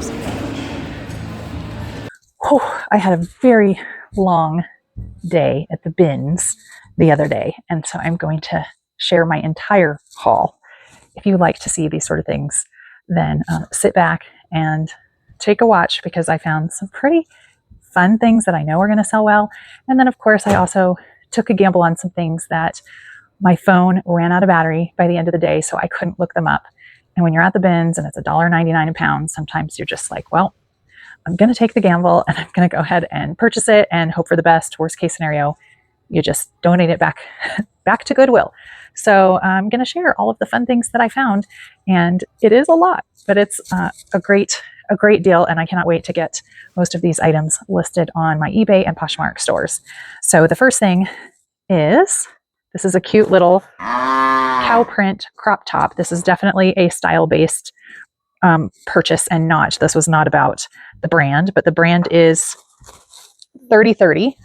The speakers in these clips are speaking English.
things. Oh, I had a very long day at the bins the other day, and so I'm going to share my entire haul. If you like to see these sort of things, then sit back and take a watch, because I found some pretty fun things that I know are going to sell well. And then, of course, I also took a gamble on some things that my phone ran out of battery by the end of the day, so I couldn't look them up. And when you're at the bins and it's $1.99 a pound, sometimes you're just like, well, I'm going to take the gamble and I'm going to go ahead and purchase it and hope for the best. Worst case scenario, you just donate it back to Goodwill. So I'm going to share all of the fun things that I found, and it is a lot, but it's a great deal, and I cannot wait to get most of these items listed on my eBay and Poshmark stores. So the first thing is, this is a cute little cow print crop top. This is definitely a style-based purchase, and this was not about the brand, but the brand is 3030.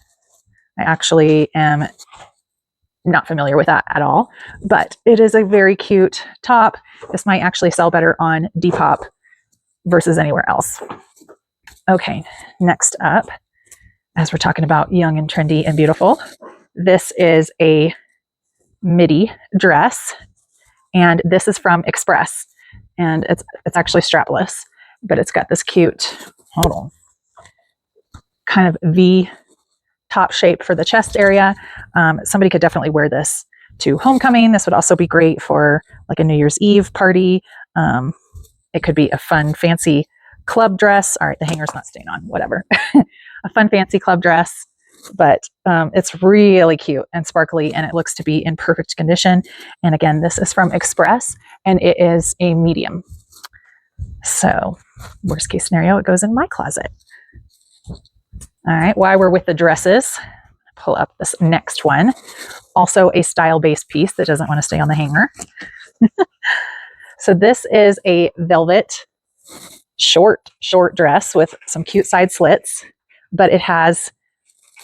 I actually am not familiar with that at all, but it is a very cute top. This might actually sell better on Depop versus anywhere else. Okay, next up, as we're talking about young and trendy and beautiful, this is a midi dress, and this is from Express, and it's actually strapless, but it's got this cute, hold on, kind of V top shape for the chest area. Somebody could definitely wear this to homecoming. This would also be great for like a New Year's Eve party. It could be a fun, fancy club dress. All right, the hanger's not staying on, whatever. A fun, fancy club dress, but it's really cute and sparkly, and it looks to be in perfect condition. And again, this is from Express, and it is a medium. So worst case scenario, it goes in my closet. All right, while we're with the dresses, pull up this next one. Also a style-based piece that doesn't want to stay on the hanger. So this is a velvet short dress with some cute side slits, but it has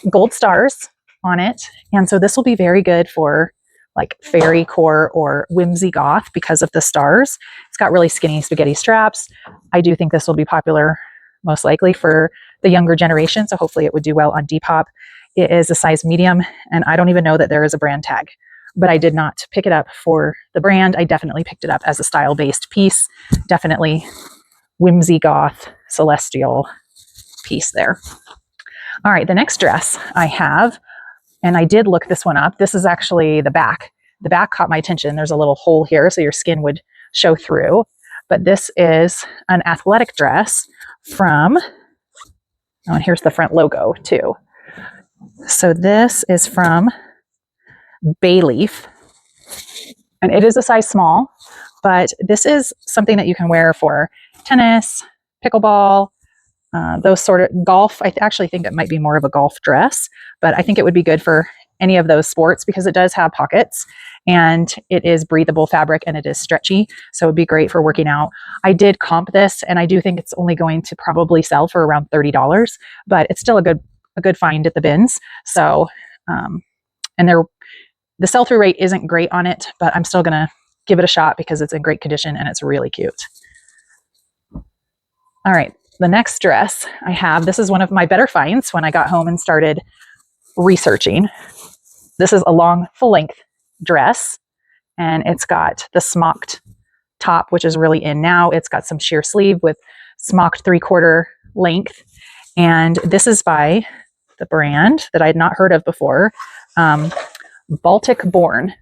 gold stars on it. And so this will be very good for like fairy core or whimsy goth because of the stars. It's got really skinny spaghetti straps. I do think this will be popular, most likely for the younger generation. So hopefully it would do well on Depop. It is a size medium, and I don't even know that there is a brand tag, but I did not pick it up for the brand. I definitely picked it up as a style-based piece. Definitely whimsy goth celestial piece there. All right, the next dress I have, and I did look this one up. This is actually the back. The back caught my attention. There's a little hole here so your skin would show through. But this is an athletic dress from, oh, and here's the front logo too. So this is from Bayleaf, and it is a size small, but this is something that you can wear for tennis, pickleball, those sort of golf. I actually think it might be more of a golf dress, but I think it would be good for any of those sports because it does have pockets and it is breathable fabric and it is stretchy. So it would be great for working out. I did comp this, and I do think it's only going to probably sell for around $30, but it's still a good find at the bins. So, and the sell-through rate isn't great on it, but I'm still going to give it a shot because it's in great condition and it's really cute. All right. The next dress I have, this is one of my better finds when I got home and started researching. This is a long full-length dress, and it's got the smocked top, which is really in now. It's got some sheer sleeve with smocked 3/4 length, and this is by the brand that I had not heard of before, Baltic Born.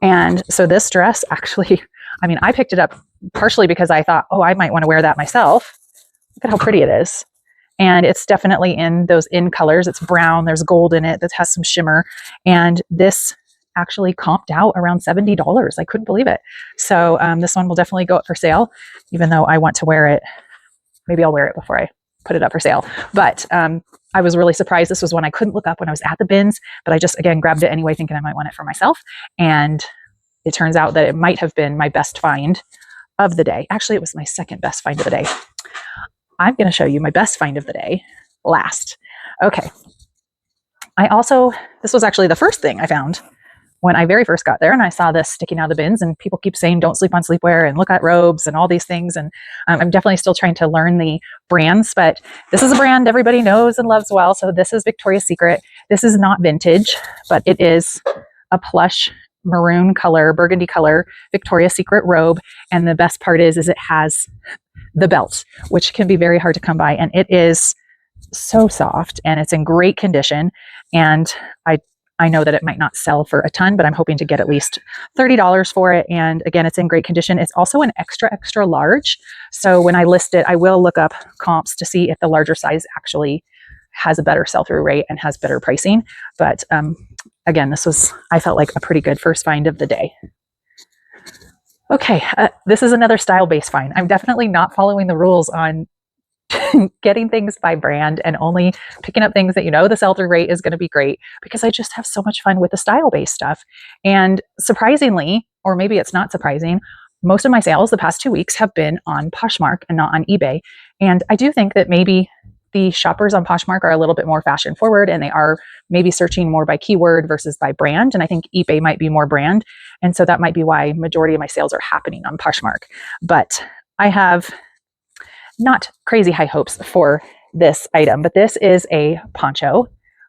And so this dress actually, I mean, I picked it up partially because I thought, oh, I might want to wear that myself. Look at how pretty it is. And it's definitely in those in colors. It's brown. There's gold in it that has some shimmer. And this actually comped out around $70. I couldn't believe it. So this one will definitely go up for sale, even though I want to wear it. Maybe I'll wear it before I put it up for sale. But I was really surprised. This was one I couldn't look up when I was at the bins, but I just, again, grabbed it anyway, thinking I might want it for myself. And it turns out that it might have been my best find of the day. Actually, it was my second best find of the day. I'm going to show you my best find of the day last. Okay. This was actually the first thing I found when I very first got there and I saw this sticking out of the bins, and people keep saying, don't sleep on sleepwear and look at robes and all these things. And I'm definitely still trying to learn the brands, but this is a brand everybody knows and loves well. So this is Victoria's Secret. This is not vintage, but it is a plush maroon color, burgundy color Victoria's Secret robe. And the best part is it has the belt, which can be very hard to come by. And it is so soft and it's in great condition. And I know that it might not sell for a ton, but I'm hoping to get at least $30 for it. And again, it's in great condition. It's also an extra, extra large. So when I list it, I will look up comps to see if the larger size actually has a better sell-through rate and has better pricing. But again, I felt like a pretty good first find of the day. Okay, this is another style-based find. I'm definitely not following the rules on getting things by brand and only picking up things that the sell-through rate is going to be great, because I just have so much fun with the style-based stuff. And surprisingly, or maybe it's not surprising, most of my sales the past 2 weeks have been on Poshmark and not on eBay. And I do think that maybe the shoppers on Poshmark are a little bit more fashion forward and they are maybe searching more by keyword versus by brand. And I think eBay might be more brand. And so that might be why majority of my sales are happening on Poshmark. But I have not crazy high hopes for this item, but this is a poncho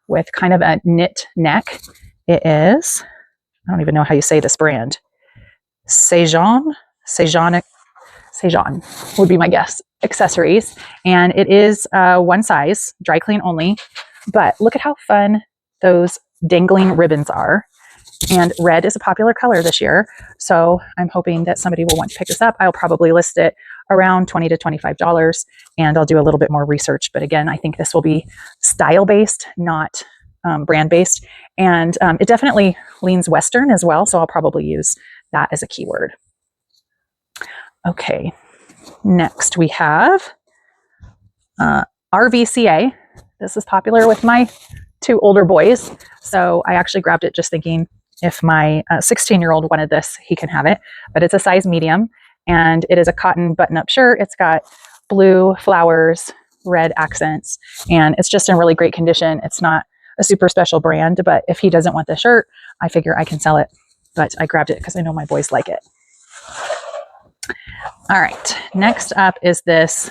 with kind of a knit neck. It is, I don't even know how you say this brand. Sejan would be my guess. Accessories. And it is one size, dry clean only. But look at how fun those dangling ribbons are. And red is a popular color this year. So I'm hoping that somebody will want to pick this up. I'll probably list it around $20 to $25, and I'll do a little bit more research. But again, I think this will be style-based, not brand-based. And it definitely leans Western as well. So I'll probably use that as a keyword. Okay, next we have RVCA. This is popular with my 2 older boys. So I actually grabbed it just thinking if my 16-year-old wanted this, he can have it. But it's a size medium, and it is a cotton button-up shirt. It's got blue flowers, red accents, and it's just in really great condition. It's not a super special brand, but if he doesn't want the shirt, I figure I can sell it. But I grabbed it because I know my boys like it. All right, next up is this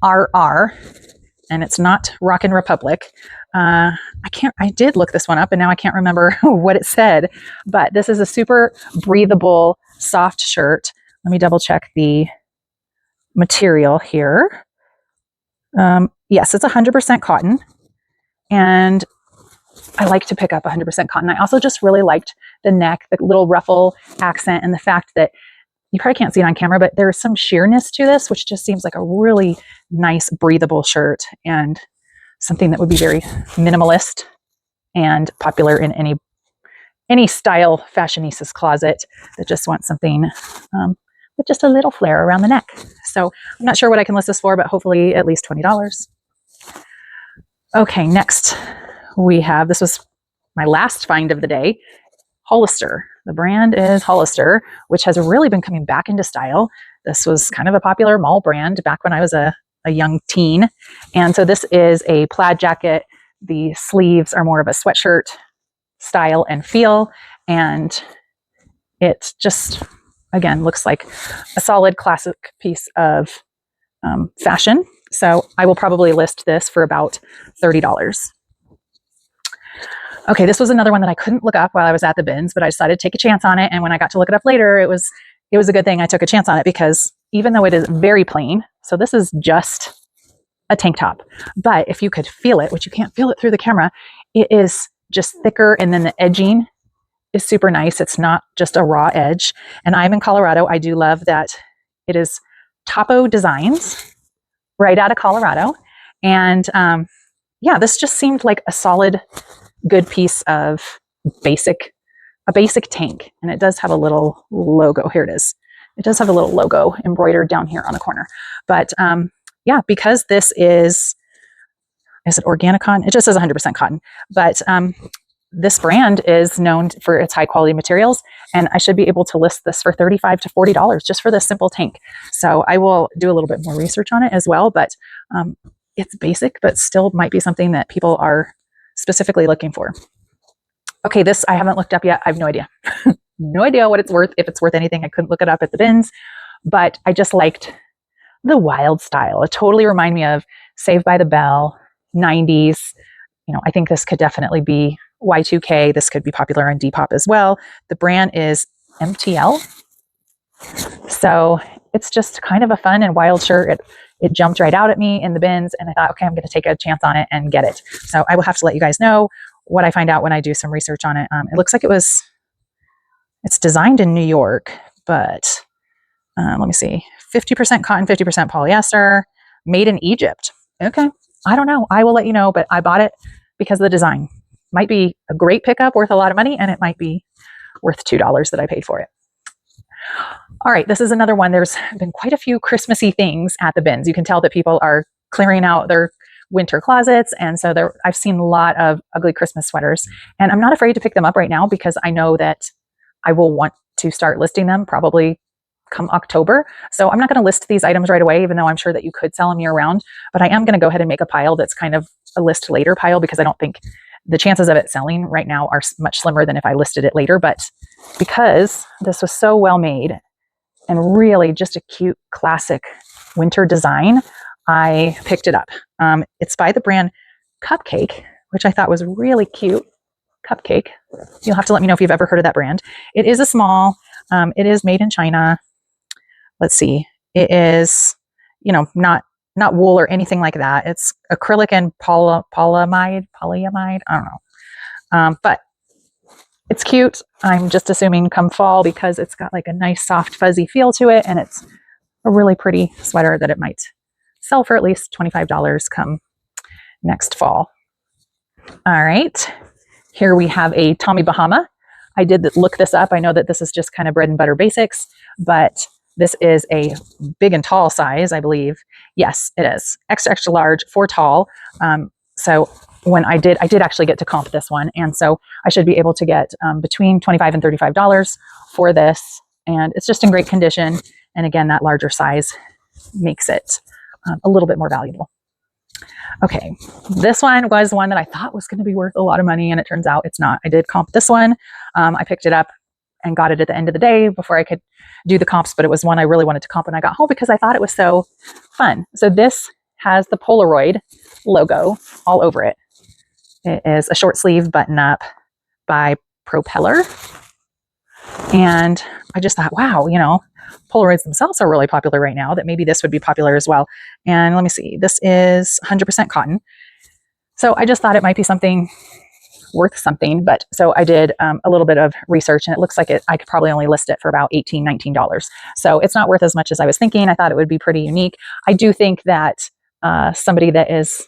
RR, and it's not Rockin' Republic. I did look this one up and now I can't remember what it said, but this is a super breathable, soft shirt. Let me double check the material here. Yes, it's 100% cotton, and I like to pick up 100% cotton. I also just really liked the neck, the little ruffle accent, and the fact that you probably can't see it on camera, but there's some sheerness to this, which just seems like a really nice, breathable shirt and something that would be very minimalist and popular in any style fashionista's closet that just wants something with just a little flare around the neck. So I'm not sure what I can list this for, but hopefully at least $20. Okay, next we have, this was my last find of the day, Hollister. The brand is Hollister, which has really been coming back into style. This was kind of a popular mall brand back when I was a young teen. And so this is a plaid jacket. The sleeves are more of a sweatshirt style and feel. And it just, again, looks like a solid classic piece of fashion. So I will probably list this for about $30. Okay, this was another one that I couldn't look up while I was at the bins, but I decided to take a chance on it. And when I got to look it up later, it was a good thing I took a chance on it, because even though it is very plain, so this is just a tank top, but if you could feel it, which you can't feel it through the camera, it is just thicker, and then the edging is super nice. It's not just a raw edge. And I'm in Colorado. I do love that it is Topo Designs right out of Colorado. And yeah, this just seemed like a solid, good piece of a basic tank. And it does have a little logo. Here it is. It does have a little logo embroidered down here on the corner. But yeah, because this is it organic cotton? It just says 100% cotton. But this brand is known for its high quality materials, and I should be able to list this for $35 to $40 just for this simple tank. So I will do a little bit more research on it as well, but it's basic, but still might be something that people are specifically looking for. Okay, this I haven't looked up yet. I have no idea. No idea what it's worth, if it's worth anything. I couldn't look it up at the bins, but I just liked the wild style. It totally reminded me of Saved by the Bell, 90s. I think this could definitely be Y2K. This could be popular on Depop as well. The brand is MTL. So it's just kind of a fun and wild shirt. It jumped right out at me in the bins, and I thought, okay, I'm going to take a chance on it and get it. So I will have to let you guys know what I find out when I do some research on it. It looks like it's designed in New York, but let me see, 50% cotton, 50% polyester, made in Egypt. Okay, I don't know. I will let you know, but I bought it because of the design. Might be a great pickup, worth a lot of money, and it might be worth $2 that I paid for it. All right, this is another one. There's been quite a few Christmassy things at the bins. You can tell that people are clearing out their winter closets, and so I've seen a lot of ugly Christmas sweaters, and I'm not afraid to pick them up right now because I know that I will want to start listing them probably come October. So I'm not going to list these items right away, even though I'm sure that you could sell them year round, but I am going to go ahead and make a pile that's kind of a list later pile, because I don't think the chances of it selling right now are much slimmer than if I listed it later. But because this was so well made and really just a cute classic winter design, I picked it up. It's by the brand Cupcake, which I thought was really cute. Cupcake. You'll have to let me know if you've ever heard of that brand. It is a small, it is made in China. Let's see. It is, not wool or anything like that. It's acrylic and polyamide. I don't know. But it's cute. I'm just assuming come fall, because it's got like a nice soft fuzzy feel to it, and it's a really pretty sweater that it might sell for at least $25 come next fall. All right. Here we have a Tommy Bahama. I did look this up. I know that this is just kind of bread and butter basics, but this is a big and tall size, I believe. Yes, it is. Extra, extra large for tall. So when I did actually get to comp this one. And so I should be able to get between $25 and $35 for this. And it's just in great condition. And again, that larger size makes it a little bit more valuable. Okay, this one was one that I thought was going to be worth a lot of money, and it turns out it's not. I did comp this one. I picked it up and got it at the end of the day before I could do the comps, but it was one I really wanted to comp when I got home because I thought it was so fun. So this has the Polaroid logo all over it. It is a short sleeve button up by Propeller. And I just thought, wow, Polaroids themselves are really popular right now, that maybe this would be popular as well. And let me see, this is 100% cotton. So I just thought it might be something worth something. But so I did a little bit of research, and it looks like I could probably only list it for about $18, $19. So it's not worth as much as I was thinking. I thought it would be pretty unique. I do think that somebody that is,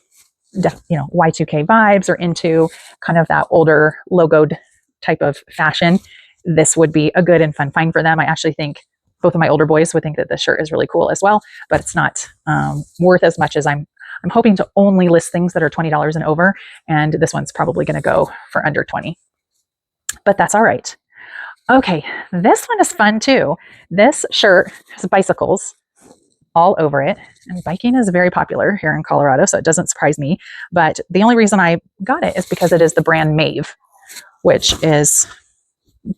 Y2K vibes or into kind of that older logoed type of fashion, this would be a good and fun find for them. I actually think both of my older boys would think that this shirt is really cool as well, but it's not worth as much as I'm hoping to only list things that are $20 and over, and this one's probably going to go for under 20, but that's all right. Okay, this one is fun too. This shirt has bicycles all over it, and biking is very popular here in Colorado, so it doesn't surprise me, but the only reason I got it is because it is the brand Maeve, which is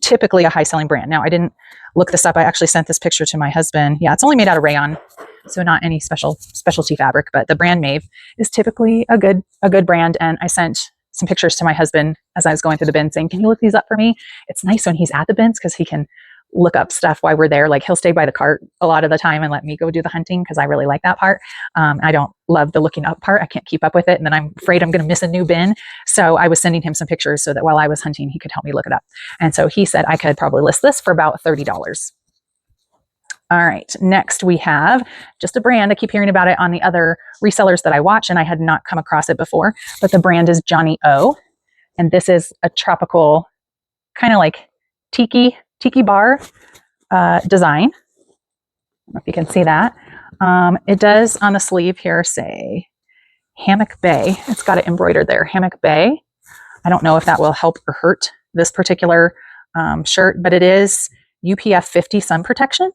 typically a high-selling brand. Now, I didn't look this up. I actually sent this picture to my husband. Yeah, it's only made out of rayon, so not any specialty fabric, but the brand Maeve is typically a good brand. And I sent some pictures to my husband as I was going through the bin saying, can you look these up for me? It's nice when he's at the bins because he can look up stuff while we're there. Like, he'll stay by the cart a lot of the time and let me go do the hunting because I really like that part. I don't love the looking up part. I can't keep up with it. And then I'm afraid I'm going to miss a new bin. So I was sending him some pictures so that while I was hunting, he could help me look it up. And so he said I could probably list this for about $30. All right, next we have just a brand. I keep hearing about it on the other resellers that I watch, and I had not come across it before, but the brand is Johnny O. And this is a tropical, kind of like tiki bar design. I don't know if you can see that. It does on the sleeve here say Hammock Bay. It's got it embroidered there, Hammock Bay. I don't know if that will help or hurt this particular shirt, but it is UPF 50 sun protection.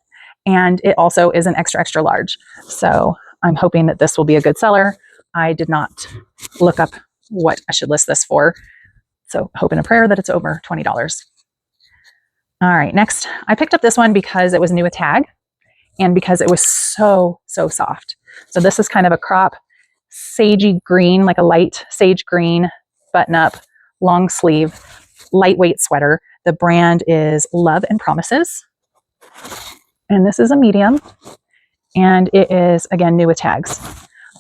And it also is an extra, extra large. So I'm hoping that this will be a good seller. I did not look up what I should list this for. So hope and a prayer that it's over $20. All right, next, I picked up this one because it was new with tag and because it was so soft. So this is kind of a crop sagey green, like a light sage green button up, long sleeve, lightweight sweater. The brand is Love and Promises. And this is a medium. And it is, again, new with tags.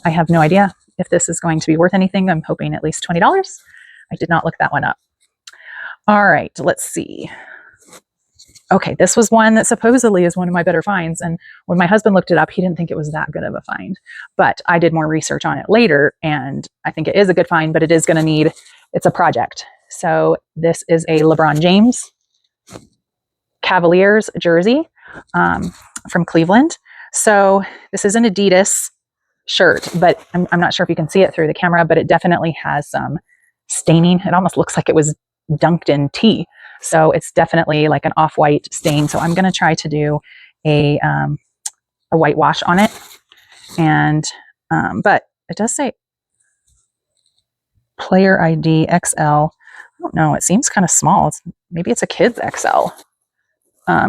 I have no idea if this is going to be worth anything. I'm hoping at least $20. I did not look that one up. All right, let's see. Okay, this was one that supposedly is one of my better finds. And when my husband looked it up, he didn't think it was that good of a find. But I did more research on it later, and I think it is a good find, but it is going to need, it's a project. So this is a LeBron James Cavaliers jersey from Cleveland. So this is an Adidas shirt, but I'm not sure if you can see it through the camera, but it definitely has some staining. It almost looks like it was dunked in tea. So it's definitely like an off-white stain. So I'm going to try to do a whitewash on it. And, but it does say player ID XL. I don't know. It seems kind of small. Maybe it's a kid's XL.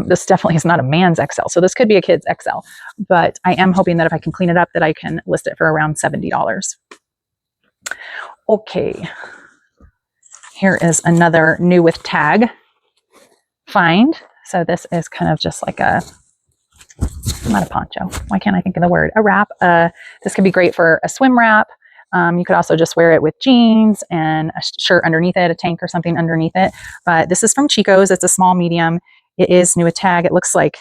This definitely is not a man's XL. So this could be a kid's XL, but I am hoping that if I can clean it up, that I can list it for around $70. Okay. Here is another new with tag find. So this is kind of just like a, not a poncho. Why can't I think of the word? A wrap. This could be great for a swim wrap. You could also just wear it with jeans and a shirt underneath it, a tank or something underneath it. But this is from Chico's. It's a small medium. It is new with tag. It looks like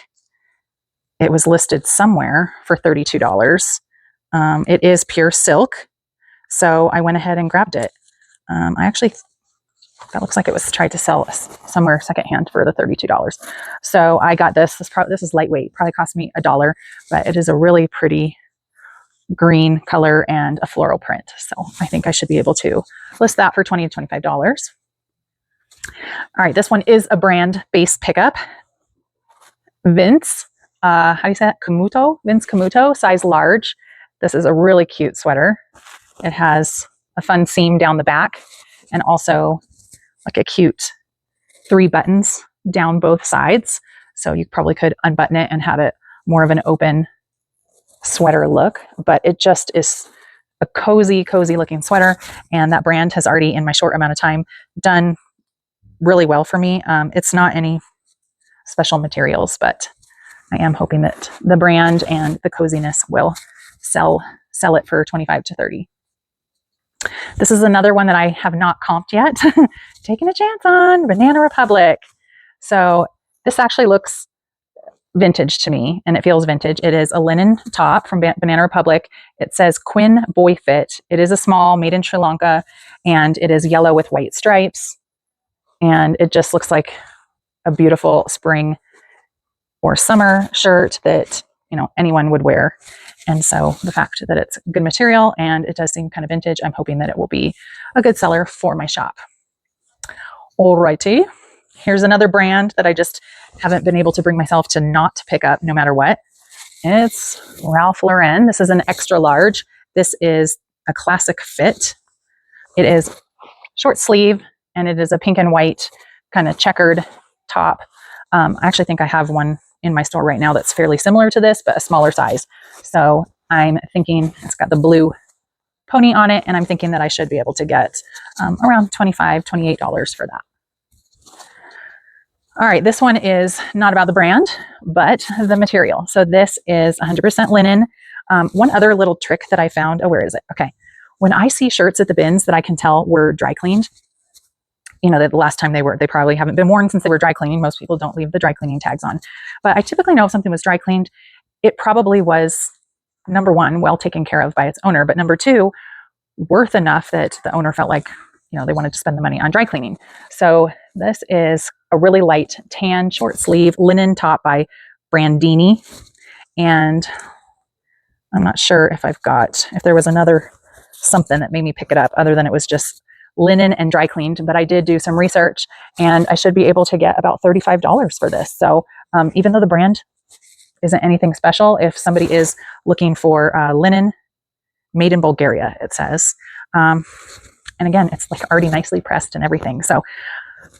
it was listed somewhere for $32. It is pure silk. So I went ahead and grabbed it. That looks like it was tried to sell somewhere secondhand for the $32. So I got this. This is lightweight. Probably cost me $1, but it is a really pretty green color and a floral print. So I think I should be able to list that for $20 to $25. All right, this one is a brand-based pickup. Vince, how do you say that? Camuto? Vince Camuto, size large. This is a really cute sweater. It has a fun seam down the back and also like a cute 3 buttons down both sides. So you probably could unbutton it and have it more of an open sweater look, but it just is a cozy looking sweater. And that brand has already, in my short amount of time, done really well for me. It's not any special materials, but I am hoping that the brand and the coziness will sell it for 25 to 30. This is another one that I have not comped yet. Taking a chance on Banana Republic. So this actually looks vintage to me, and it feels vintage. It is a linen top from Banana Republic. It says Quinn Boy Fit. It is a small, made in Sri Lanka, and it is yellow with white stripes. And it just looks like a beautiful spring or summer shirt that, you know, anyone would wear. And so the fact that it's good material and it does seem kind of vintage, I'm hoping that it will be a good seller for my shop. Alrighty. Here's another brand that I just haven't been able to bring myself to not pick up no matter what. It's Ralph Lauren. This is an extra large. This is a classic fit. It is short sleeve and it is a pink and white kind of checkered top. I actually think I have one in my store right now that's fairly similar to this, but a smaller size. So I'm thinking it's got the blue pony on it, and I'm thinking that I should be able to get around $25, $28 for that. All right, this one is not about the brand, but the material. So this is 100% linen. One other little trick that I found, where is it? Okay. When I see shirts at the bins that I can tell were dry cleaned, you know, that the last time they probably haven't been worn since they were dry cleaning. Most people don't leave the dry cleaning tags on. But I typically know if something was dry cleaned, it probably was, number one, well taken care of by its owner, but number two, worth enough that the owner felt like, you know, they wanted to spend the money on dry cleaning. So this is a really light tan short sleeve linen top by Brandini. And I'm not sure if if there was another something that made me pick it up other than it was just linen and dry cleaned, but I did do some research and I should be able to get about $35 for this. So even though the brand isn't anything special, if somebody is looking for linen made in Bulgaria, it says, And again, it's like already nicely pressed and everything. So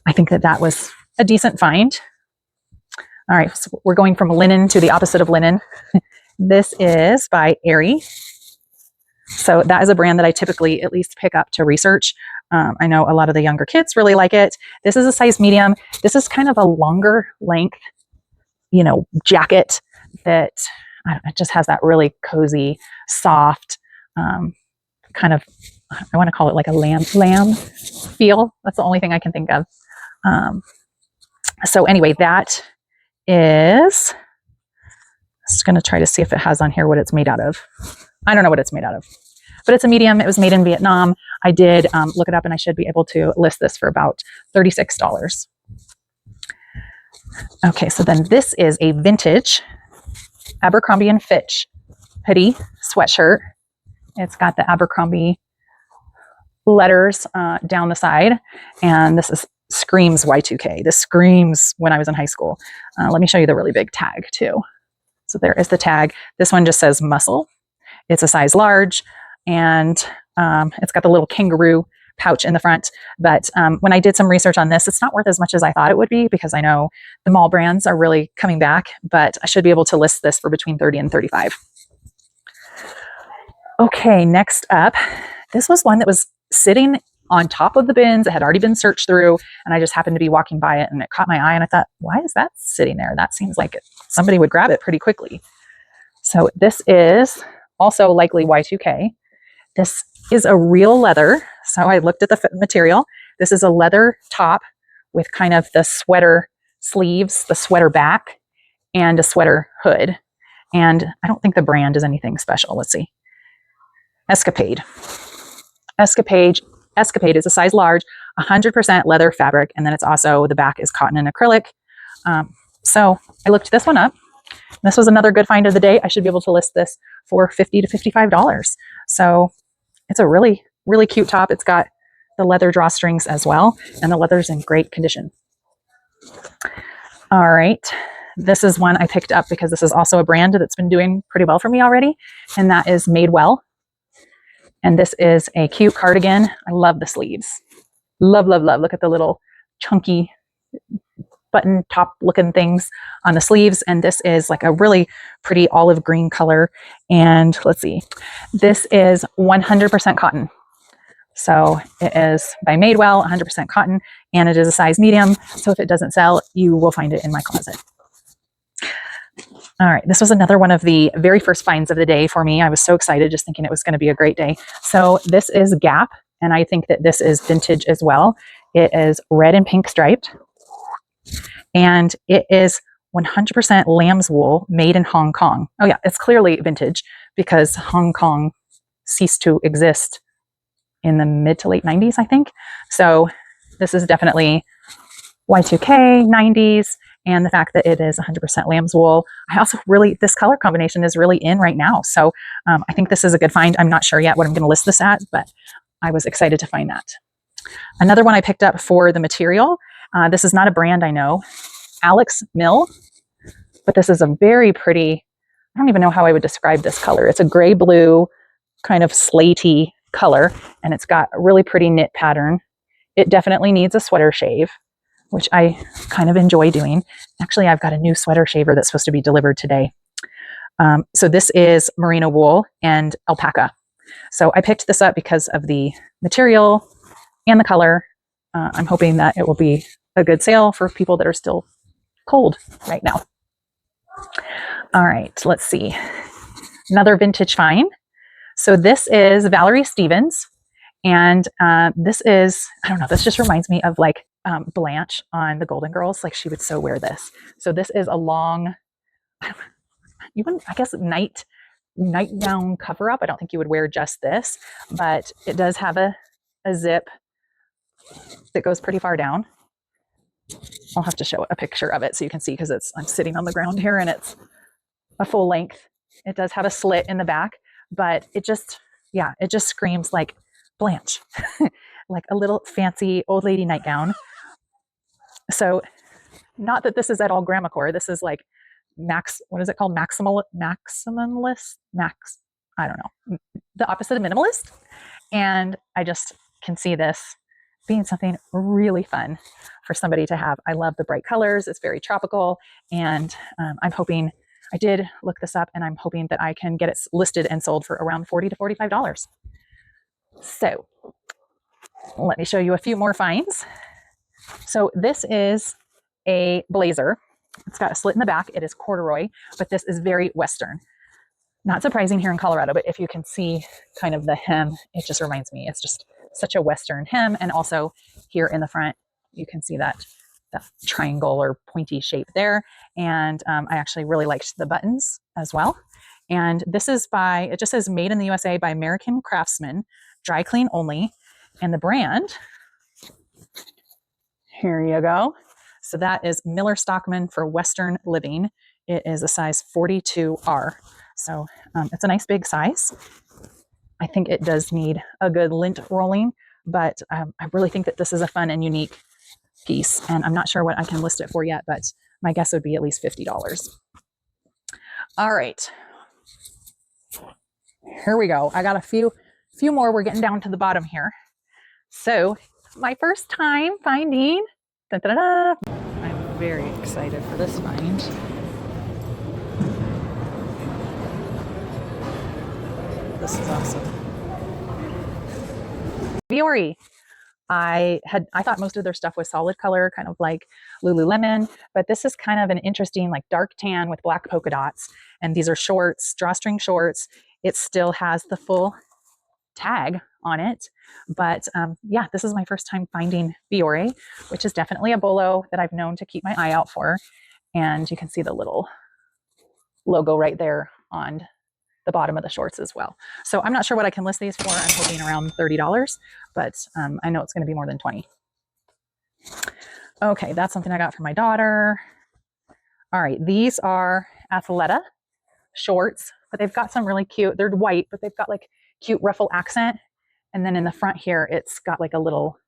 I think that that was a decent find. All right, so we're going from linen to the opposite of linen. This is by Viouri. So that is a brand that I typically at least pick up to research. I know a lot of the younger kids really like it. This is a size medium. This is kind of a longer length, jacket that it just has that really cozy, soft, kind of, I want to call it like a lamb feel. That's the only thing I can think of. So anyway, that is, just going to try to see if it has on here what it's made out of. I don't know what it's made out of, but it's a medium. It was made in Vietnam. I did look it up, and I should be able to list this for about $36. Okay, so then this is a vintage Abercrombie & Fitch hoodie sweatshirt. It's got the Abercrombie letters down the side, and this screams Y2K. This screams when I was in high school. Let me show you the really big tag too. So there is the tag. This one just says muscle. It's a size large, and it's got the little kangaroo pouch in the front. But when I did some research on this, it's not worth as much as I thought it would be, because I know the mall brands are really coming back, but I should be able to list this for between $30 and $35. Okay, next up, this was one that was sitting on top of the bins. It had already been searched through, and I just happened to be walking by it, and it caught my eye, and I thought, why is that sitting there? That seems like somebody would grab it pretty quickly. So this is also likely Y2K. This is a real leather. So I looked at the material. This is a leather top with kind of the sweater sleeves, the sweater back, and a sweater hood. And I don't think the brand is anything special. Let's see. Escapade is a size large, 100% leather fabric, and then it's also, the back is cotton and acrylic. So I looked this one up. This was another good find of the day. I should be able to list this for $50 to $55. So it's a really, really cute top. It's got the leather drawstrings as well, and the leather's in great condition. All right. This is one I picked up because this is also a brand that's been doing pretty well for me already, and that is Madewell. And this is a cute cardigan. I love the sleeves. Love, love, love. Look at the little chunky button top looking things on the sleeves. And this is like a really pretty olive green color. And let's see, this is 100% cotton. So it is by Madewell, 100% cotton, and it is a size medium. So if it doesn't sell, you will find it in my closet. All right, this was another one of the very first finds of the day for me. I was so excited, just thinking it was going to be a great day. So this is Gap, and I think that this is vintage as well. It is red and pink striped, and it is 100% lamb's wool made in Hong Kong. Oh yeah, it's clearly vintage because Hong Kong ceased to exist in the mid to late 90s, I think. So this is definitely Y2K, 90s, and the fact that it is 100% lamb's wool. I also this color combination is really in right now. So I think this is a good find. I'm not sure yet what I'm going to list this at, but I was excited to find that. Another one I picked up for the material. This is not a brand I know, Alex Mill, but this is a very pretty, I don't even know how I would describe this color. It's a gray blue kind of slatey color, and it's got a really pretty knit pattern. It definitely needs a sweater shave, which I kind of enjoy doing. Actually, I've got a new sweater shaver that's supposed to be delivered today. So this is merino wool and alpaca. So I picked this up because of the material and the color. I'm hoping that it will be a good sale for people that are still cold right now. All right, let's see. Another vintage find. So this is Valerie Stevens. And this is, I don't know, this just reminds me of like Blanche on the Golden Girls. Like she would so wear this. So this is a long, even I guess nightgown cover up. I don't think you would wear just this, but it does have a zip that goes pretty far down. I'll have to show a picture of it so you can see, because I'm sitting on the ground here and it's a full length. It does have a slit in the back, but it just screams like Blanche, like a little fancy old lady nightgown. So not that this is at all grandmacore. This is like what is it called? Maximalist, I don't know. The opposite of minimalist. And I just can see this being something really fun for somebody to have. I love the bright colors. It's very tropical. And I'm hoping, I did look this up, and I'm hoping that I can get it listed and sold for around $40 to $45. So let me show you a few more finds. So this is a blazer. It's got a slit in the back. It is corduroy, but this is very Western. Not surprising here in Colorado, but if you can see kind of the hem, it just reminds me, it's just such a Western hem. And also here in the front, you can see that triangle or pointy shape there. And I actually really liked the buttons as well. And this is by, it just says made in the USA by American Craftsman, dry clean only. And the brand, here you go. So that is Miller Stockman for Western Living. It is a size 42R. So it's a nice big size. I think it does need a good lint rolling, but I really think that this is a fun and unique piece. And I'm not sure what I can list it for yet, but my guess would be at least $50. All right. Here we go. I got a few more. We're getting down to the bottom here. So my first time finding, da-da-da. I'm very excited for this find. This is awesome. Viouri. I thought most of their stuff was solid color, kind of like Lululemon, but this is kind of an interesting like dark tan with black polka dots. And these are shorts, drawstring shorts. It still has the full tag on it. But yeah, this is my first time finding Viouri, which is definitely a bolo that I've known to keep my eye out for. And you can see the little logo right there on the bottom of the shorts as well. So I'm not sure what I can list these for. I'm hoping around $30, but I know it's going to be more than 20. Okay, that's something I got for my daughter. All right, these are Athleta shorts, but they've got some really cute, they're white, but they've got like cute ruffle accent. And then in the front here, it's got like a little,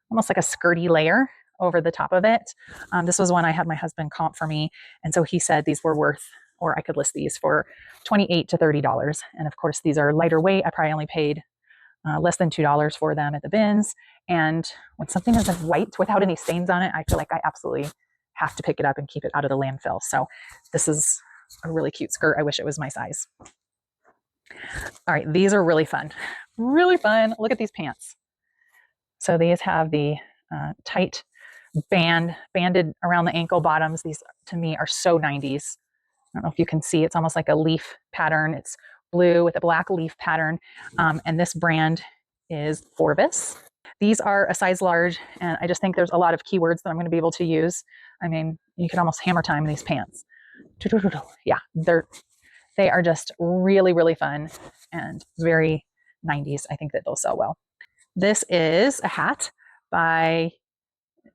almost like a skirty layer over the top of it. This was one I had my husband comp for me. And so he said these were worth, or I could list these for $28 to $30. And of course, these are lighter weight. I probably only paid less than $2 for them at the bins. And when something is white without any stains on it, I feel like I absolutely have to pick it up and keep it out of the landfill. So this is a really cute skirt. I wish it was my size. All right, these are really fun. Really fun. Look at these pants. So these have the tight banded around the ankle bottoms. These to me are so 90s. I don't know if you can see, it's almost like a leaf pattern. It's blue with a black leaf pattern. And this brand is Forbes. These are a size large, and I just think there's a lot of keywords that I'm going to be able to use. I mean, you could almost hammer time these pants. Yeah, they are just really, really fun and very 90s. I think that they'll sell well. This is a hat by,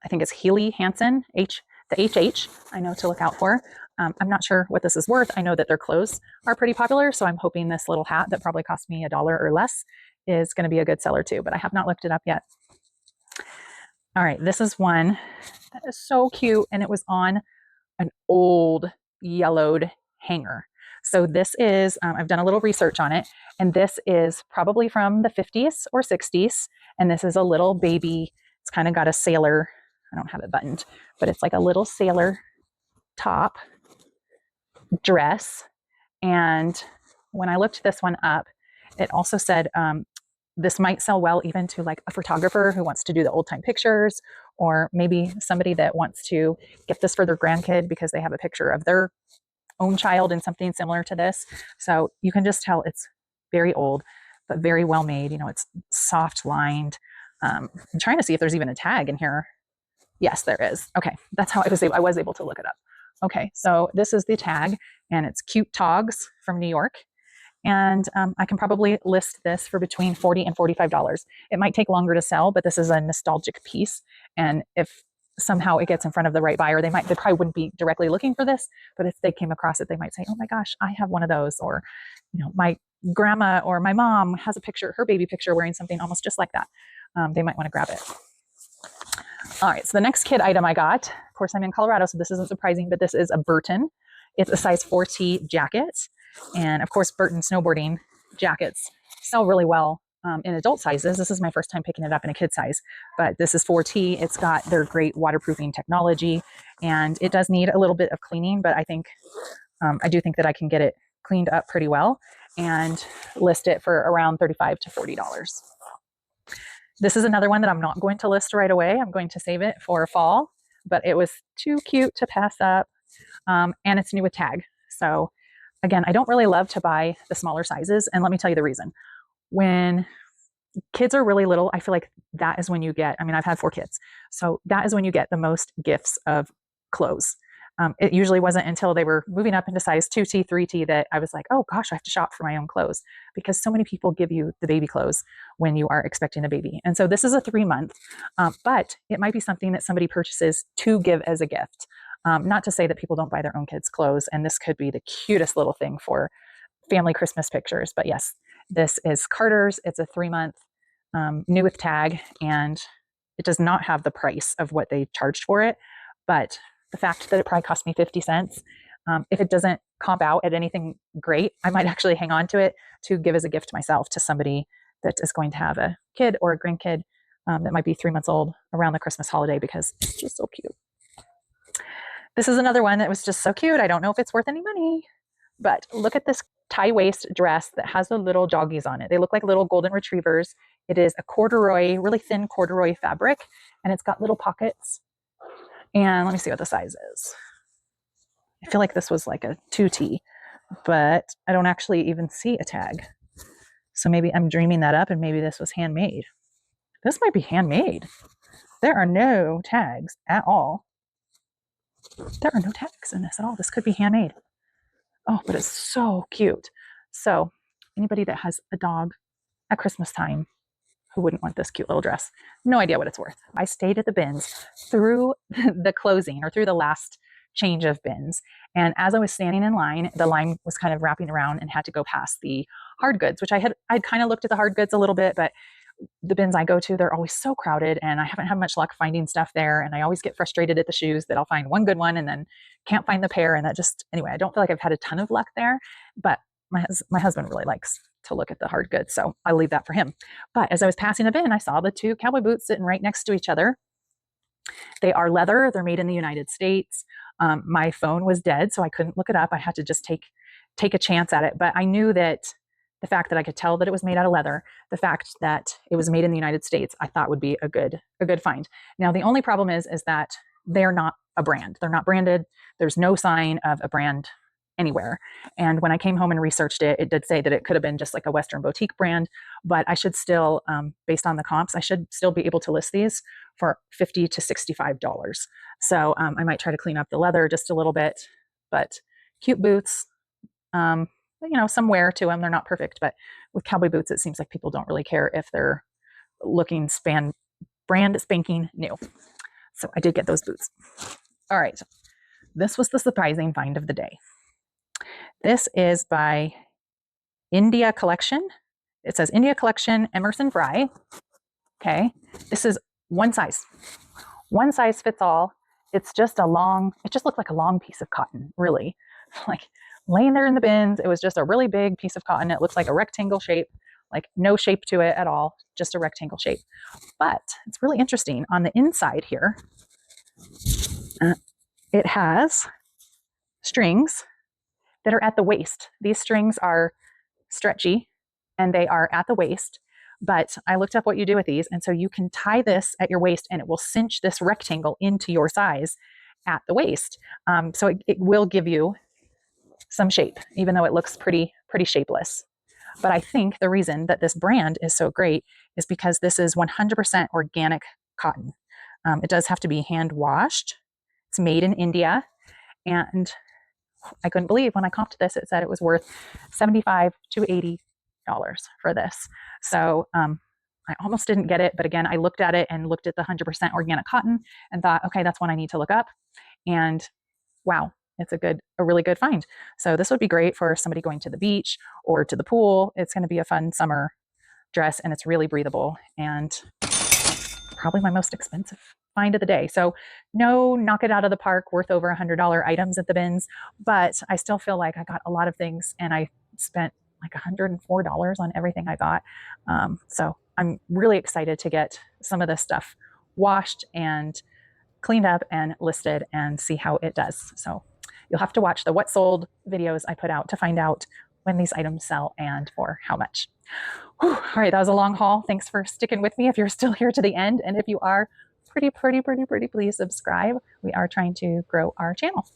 I think it's Healy Hansen, the HH, I know to look out for. I'm not sure what this is worth. I know that their clothes are pretty popular, so I'm hoping this little hat that probably cost me $1 or less is going to be a good seller too, but I have not looked it up yet. All right, this is one that is so cute, and it was on an old yellowed hanger. So this is, I've done a little research on it, and this is probably from the 50s or 60s, and this is a little baby. It's kind of got a sailor, I don't have it buttoned, but it's like a little sailor top dress. And when I looked this one up, it also said this might sell well even to like a photographer who wants to do the old time pictures, or maybe somebody that wants to get this for their grandkid because they have a picture of their own child in something similar to this. So you can just tell it's very old, but very well made. You know, it's soft lined. I'm trying to see if there's even a tag in here. Yes, there is. Okay, that's how I was able to look it up. Okay, so this is the tag, and it's Cute Togs from New York. And I can probably list this for between $40 and $45. It might take longer to sell, but this is a nostalgic piece. And if somehow it gets in front of the right buyer, they probably wouldn't be directly looking for this, but if they came across it, they might say, oh my gosh, I have one of those. Or, you know, my grandma or my mom has a picture, her baby picture, wearing something almost just like that. They might want to grab it. All right, so the next kid item I got, of course, I'm in Colorado, so this isn't surprising, but this is a Burton. It's a size 4T jacket. And of course, Burton snowboarding jackets sell really well in adult sizes. This is my first time picking it up in a kid size, but this is 4T. It's got their great waterproofing technology, and it does need a little bit of cleaning, but I think I do think that I can get it cleaned up pretty well and list it for around $35 to $40. This is another one that I'm not going to list right away. I'm going to save it for fall, but it was too cute to pass up. And it's new with tag. So again, I don't really love to buy the smaller sizes. And let me tell you the reason. When kids are really little, I feel like that is when you get, I mean, I've had 4 kids. So that is when you get the most gifts of clothes. It usually wasn't until they were moving up into size 2T, 3T that I was like, oh gosh, I have to shop for my own clothes, because so many people give you the baby clothes when you are expecting a baby. And so this is a 3-month, but it might be something that somebody purchases to give as a gift. Not to say that people don't buy their own kids' clothes, and this could be the cutest little thing for family Christmas pictures. But yes, this is Carter's. It's a 3-month, new with tag, and it does not have the price of what they charged for it. But the fact that it probably cost me 50 cents, if it doesn't comp out at anything great, I might actually hang on to it to give as a gift myself to somebody that is going to have a kid or a grandkid that might be 3 months old around the Christmas holiday, because it's just so cute. This is another one that was just so cute. I don't know if it's worth any money, but look at this tie waist dress that has the little joggies on it. They look like little golden retrievers. It is a corduroy, really thin corduroy fabric, and it's got little pockets. And let me see what the size is. I feel like this was like a 2T, but I don't actually even see a tag. So maybe I'm dreaming that up, and maybe this was handmade. This might be handmade. There are no tags at all. There are no tags in this at all. This could be handmade. Oh, but it's so cute. So anybody that has a dog at Christmas time who wouldn't want this cute little dress? No idea what it's worth. I stayed at the bins through the closing, or through the last change of bins. And as I was standing in line, the line was kind of wrapping around and had to go past the hard goods, which I'd kind of looked at the hard goods a little bit, but the bins I go to, they're always so crowded, and I haven't had much luck finding stuff there. And I always get frustrated at the shoes that I'll find one good one and then can't find the pair. And that just, anyway, I don't feel like I've had a ton of luck there, but my husband really likes to look at the hard goods, so I leave that for him. But as I was passing a bin, I saw the 2 cowboy boots sitting right next to each other. They are leather. They're made in the United States. My phone was dead, so I couldn't look it up. I had to just take a chance at it. But I knew that the fact that I could tell that it was made out of leather, the fact that it was made in the United States, I thought would be a good find. Now, the only problem is that they're not a brand. They're not branded. There's no sign of a brand anywhere. And when I came home and researched it, it did say that it could have been just like a Western boutique brand, but I should still, based on the comps, I should still be able to list these for $50 to $65. So I might try to clean up the leather just a little bit, but cute boots, some wear to them. They're not perfect, but with cowboy boots, it seems like people don't really care if they're looking brand spanking new. So I did get those boots. All right. This was the surprising find of the day. This is by India Collection. It says India Collection, Emerson Fry. Okay. This is one size fits all. It's just it just looked like a long piece of cotton, really. Like laying there in the bins. It was just a really big piece of cotton. It looks like a rectangle shape, like no shape to it at all, just a rectangle shape. But it's really interesting. On the inside here, it has strings that are at the waist. These strings are stretchy and they are at the waist, but I looked up what you do with these. And so you can tie this at your waist and it will cinch this rectangle into your size at the waist. So it will give you some shape, even though it looks pretty shapeless. But I think the reason that this brand is so great is because this is 100% organic cotton. It does have to be hand washed. It's made in India. And I couldn't believe when I comped this, it said it was worth $75 to $80 for this. So I almost didn't get it. But again, I looked at it and looked at the 100% organic cotton and thought, okay, that's one I need to look up. And wow, it's a really good find. So this would be great for somebody going to the beach or to the pool. It's going to be a fun summer dress, and it's really breathable and probably my most expensive find of the day. So no, knock it out of the park, worth over $100 items at the bins, but I still feel like I got a lot of things and I spent like $104 on everything I got. So I'm really excited to get some of this stuff washed and cleaned up and listed and see how it does. So you'll have to watch the what sold videos I put out to find out when these items sell and for how much. Whew. All right, that was a long haul. Thanks for sticking with me if you're still here to the end. And if you are, pretty, please subscribe. We are trying to grow our channel.